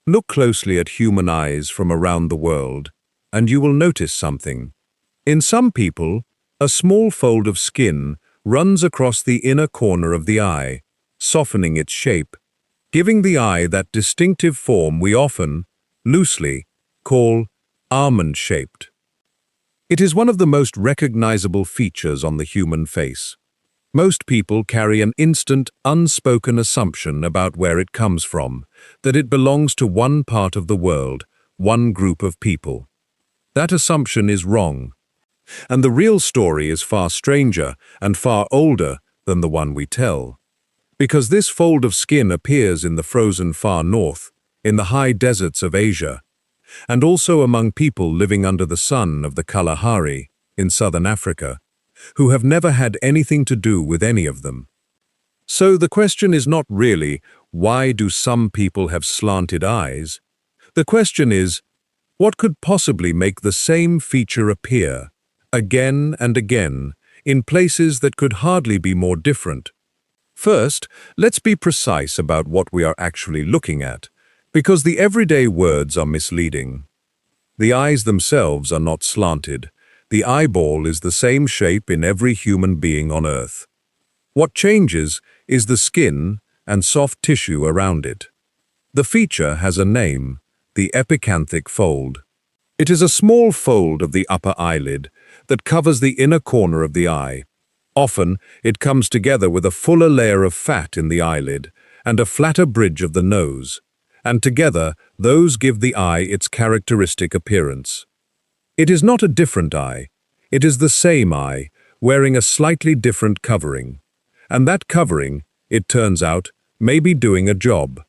Look closely at human eyes from around the world, and you will notice something. In some people, a small fold of skin runs across the inner corner of the eye, softening its shape, giving the eye that distinctive form we often, loosely, call almond-shaped. It is one of the most recognizable features on the human face. Most people carry an instant, unspoken assumption about where it comes from, that it belongs to one part of the world, one group of people. That assumption is wrong. And the real story is far stranger and far older than the one we tell. Because this fold of skin appears in the frozen far north, in the high deserts of Asia, and also among people living under the sun of the Kalahari in southern Africa, who have never had anything to do with any of them. So the question is not really, why do some people have slanted eyes? The question is, what could possibly make the same feature appear, again and again, in places that could hardly be more different? First, let's be precise about what we are actually looking at, because the everyday words are misleading. The eyes themselves are not slanted. The eyeball is the same shape in every human being on Earth. What changes is the skin and soft tissue around it. The feature has a name, the epicanthic fold. It is a small fold of the upper eyelid that covers the inner corner of the eye. Often, it comes together with a fuller layer of fat in the eyelid and a flatter bridge of the nose, and together, those give the eye its characteristic appearance. It is not a different eye. It is the same eye, wearing a slightly different covering. And that covering, it turns out, may be doing a job.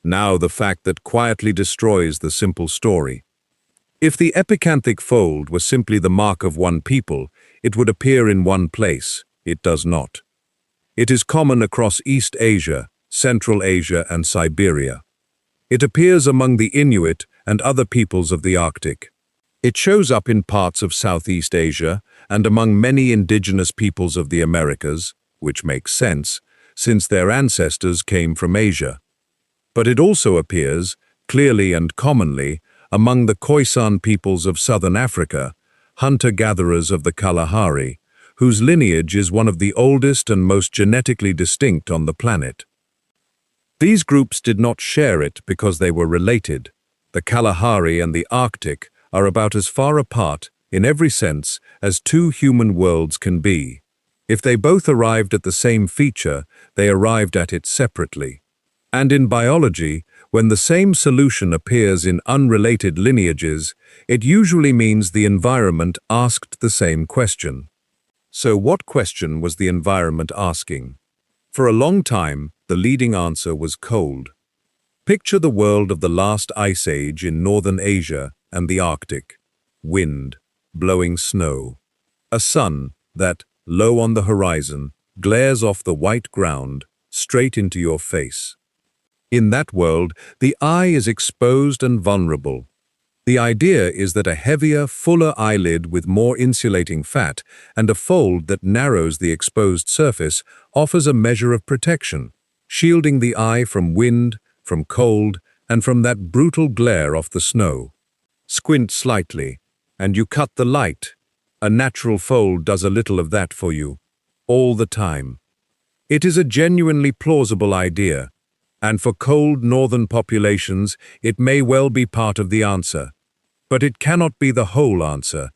Now the fact that quietly destroys the simple story. If the epicanthic fold were simply the mark of one people, it would appear in one place. It does not. It is common across East Asia, Central Asia, and Siberia. It appears among the Inuit and other peoples of the Arctic. It shows up in parts of Southeast Asia and among many indigenous peoples of the Americas, which makes sense, since their ancestors came from Asia. But it also appears, clearly and commonly, among the Khoisan peoples of southern Africa, hunter-gatherers of the Kalahari, whose lineage is one of the oldest and most genetically distinct on the planet. These groups did not share it because they were related. The Kalahari and the Arctic are about as far apart, in every sense, as two human worlds can be. If they both arrived at the same feature, they arrived at it separately. And in biology, when the same solution appears in unrelated lineages, it usually means the environment asked the same question. So what question was the environment asking? For a long time, the leading answer was cold. Picture the world of the last ice age in northern Asia and the Arctic. Wind, blowing snow. A sun that, low on the horizon, glares off the white ground, straight into your face. In that world, the eye is exposed and vulnerable. The idea is that a heavier, fuller eyelid with more insulating fat and a fold that narrows the exposed surface offers a measure of protection, shielding the eye from wind, from cold, and from that brutal glare off the snow. Squint slightly, and you cut the light. A natural fold does a little of that for you, all the time. It is a genuinely plausible idea, and for cold northern populations, it may well be part of the answer. But it cannot be the whole answer,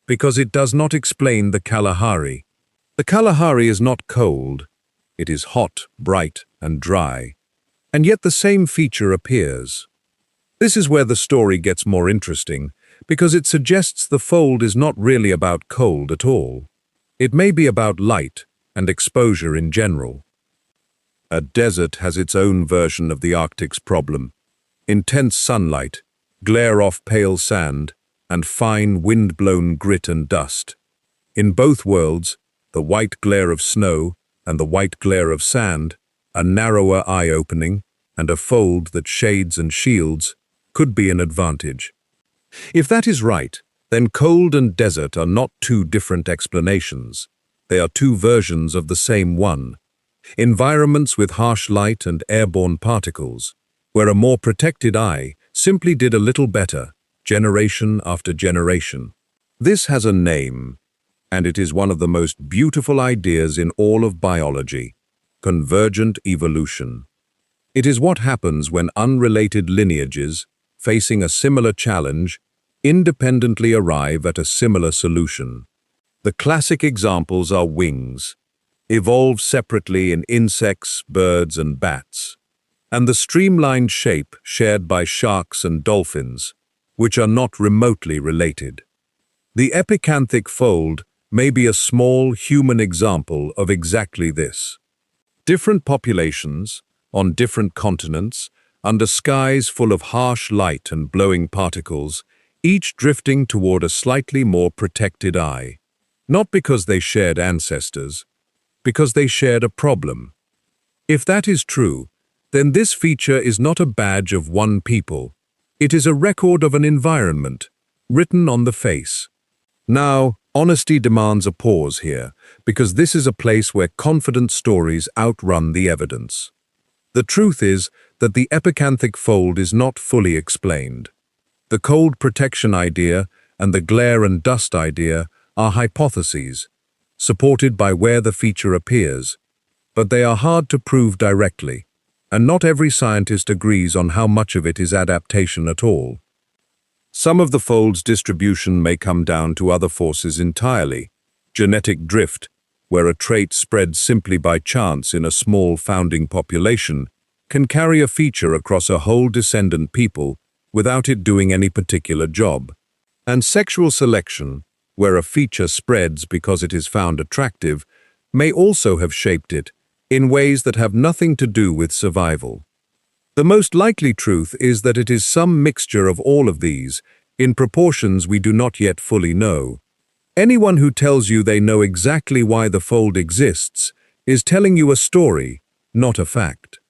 because it does not explain the Kalahari. The Kalahari is not cold. It is hot, bright, and dry. And yet the same feature appears. This is where the story gets more interesting, because it suggests the fold is not really about cold at all. It may be about light and exposure in general. A desert has its own version of the Arctic's problem. Intense sunlight, glare off pale sand, and fine wind-blown grit and dust. In both worlds, the white glare of snow and the white glare of sand, a narrower eye opening, and a fold that shades and shields, could be an advantage. If that is right, then cold and desert are not two different explanations. They are two versions of the same one. Environments with harsh light and airborne particles, where a more protected eye simply did a little better, generation after generation. This has a name, and it is one of the most beautiful ideas in all of biology: convergent evolution. It is what happens when unrelated lineages, facing a similar challenge, independently arrive at a similar solution. The classic examples are wings, evolved separately in insects, birds, and bats, and the streamlined shape shared by sharks and dolphins, which are not remotely related. The epicanthic fold may be a small human example of exactly this. Different populations, on different continents, under skies full of harsh light and blowing particles, each drifting toward a slightly more protected eye. Not because they shared ancestors, because they shared a problem. If that is true, then this feature is not a badge of one people. It is a record of an environment, written on the face. Now, honesty demands a pause here, because this is a place where confident stories outrun the evidence. The truth is that the epicanthic fold is not fully explained. The cold protection idea and the glare and dust idea are hypotheses, supported by where the feature appears, but they are hard to prove directly, and not every scientist agrees on how much of it is adaptation at all. Some of the fold's distribution may come down to other forces entirely: genetic drift, where a trait spread simply by chance in a small founding population can carry a feature across a whole descendant people without it doing any particular job; and sexual selection, where a feature spreads because it is found attractive, may also have shaped it in ways that have nothing to do with survival. The most likely truth is that it is some mixture of all of these, in proportions we do not yet fully know. Anyone who tells you they know exactly why the fold exists is telling you a story, not a fact.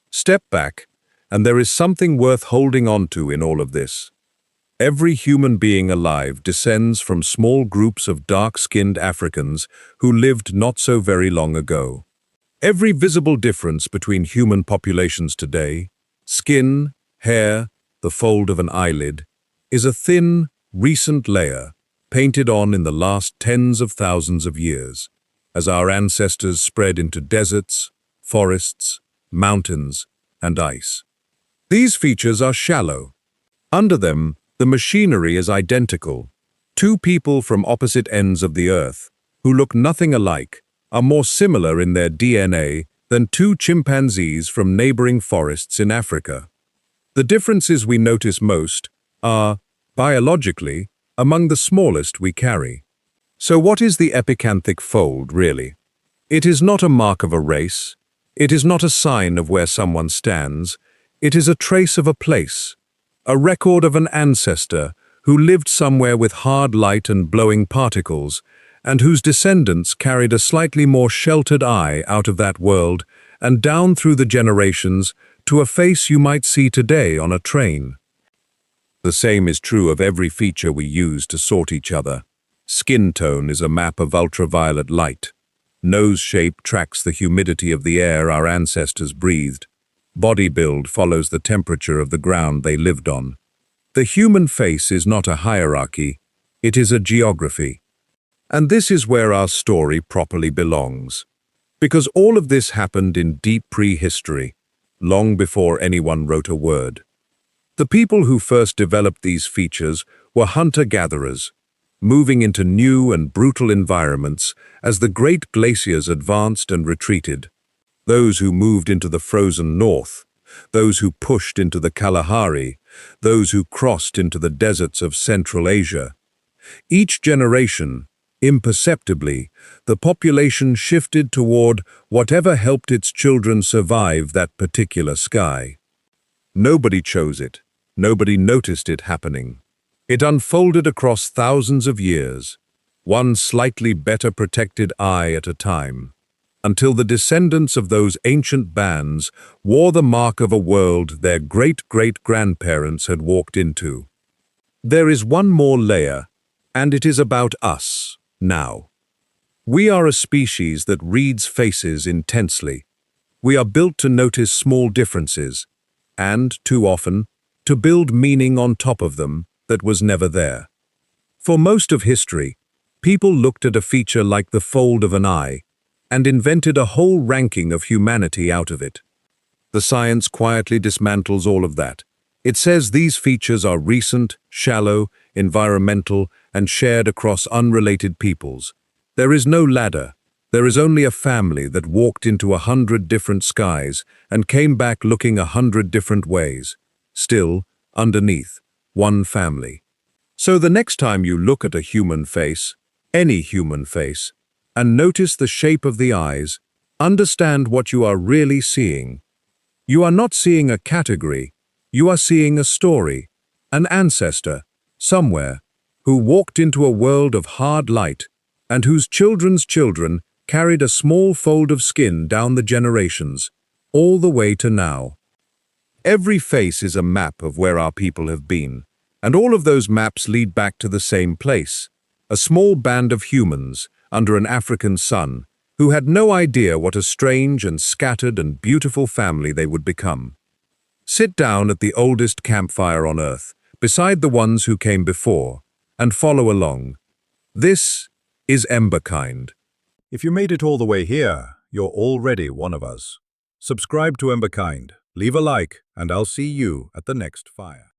Step back, and there is something worth holding on to in all of this. Every human being alive descends from small groups of dark-skinned Africans who lived not so very long ago. Every visible difference between human populations today, skin, hair, the fold of an eyelid, is a thin, recent layer painted on in the last tens of thousands of years, as our ancestors spread into deserts, forests, mountains, and ice. These features are shallow. Under them, the machinery is identical. Two people from opposite ends of the earth, who look nothing alike, are more similar in their DNA than two chimpanzees from neighboring forests in Africa. The differences we notice most are, biologically, among the smallest we carry. So what is the epicanthic fold, really? It is not a mark of a race. It is not a sign of where someone stands. It is a trace of a place, a record of an ancestor who lived somewhere with hard light and blowing particles, and whose descendants carried a slightly more sheltered eye out of that world and down through the generations to a face you might see today on a train. The same is true of every feature we use to sort each other. Skin tone is a map of ultraviolet light. Nose shape tracks the humidity of the air our ancestors breathed. Body build follows the temperature of the ground they lived on. The human face is not a hierarchy, it is a geography. And this is where our story properly belongs. Because all of this happened in deep prehistory, long before anyone wrote a word. The people who first developed these features were hunter-gatherers, moving into new and brutal environments as the great glaciers advanced and retreated. Those who moved into the frozen north, those who pushed into the Kalahari, those who crossed into the deserts of Central Asia. Each generation, imperceptibly, the population shifted toward whatever helped its children survive that particular sky. Nobody chose it. Nobody noticed it happening. It unfolded across thousands of years, one slightly better protected eye at a time, until the descendants of those ancient bands wore the mark of a world their great-great-grandparents had walked into. There is one more layer, and it is about us, now. We are a species that reads faces intensely. We are built to notice small differences, and, too often, to build meaning on top of them that was never there. For most of history, people looked at a feature like the fold of an eye and invented a whole ranking of humanity out of it. The science quietly dismantles all of that. It says these features are recent, shallow, environmental, and shared across unrelated peoples. There is no ladder. There is only a family that walked into 100 different skies and came back looking 100 different ways. Still, underneath, one family. So the next time you look at a human face, any human face, and notice the shape of the eyes, understand what you are really seeing. You are not seeing a category, you are seeing a story, an ancestor, somewhere, who walked into a world of hard light, and whose children's children carried a small fold of skin down the generations, all the way to now. Every face is a map of where our people have been, and all of those maps lead back to the same place, a small band of humans under an African sun, who had no idea what a strange and scattered and beautiful family they would become. Sit down at the oldest campfire on Earth, beside the ones who came before, and follow along. This is emberkind. If you made it all the way here, you're already one of us. Subscribe to Emberkind, leave a like, and I'll see you at the next fire.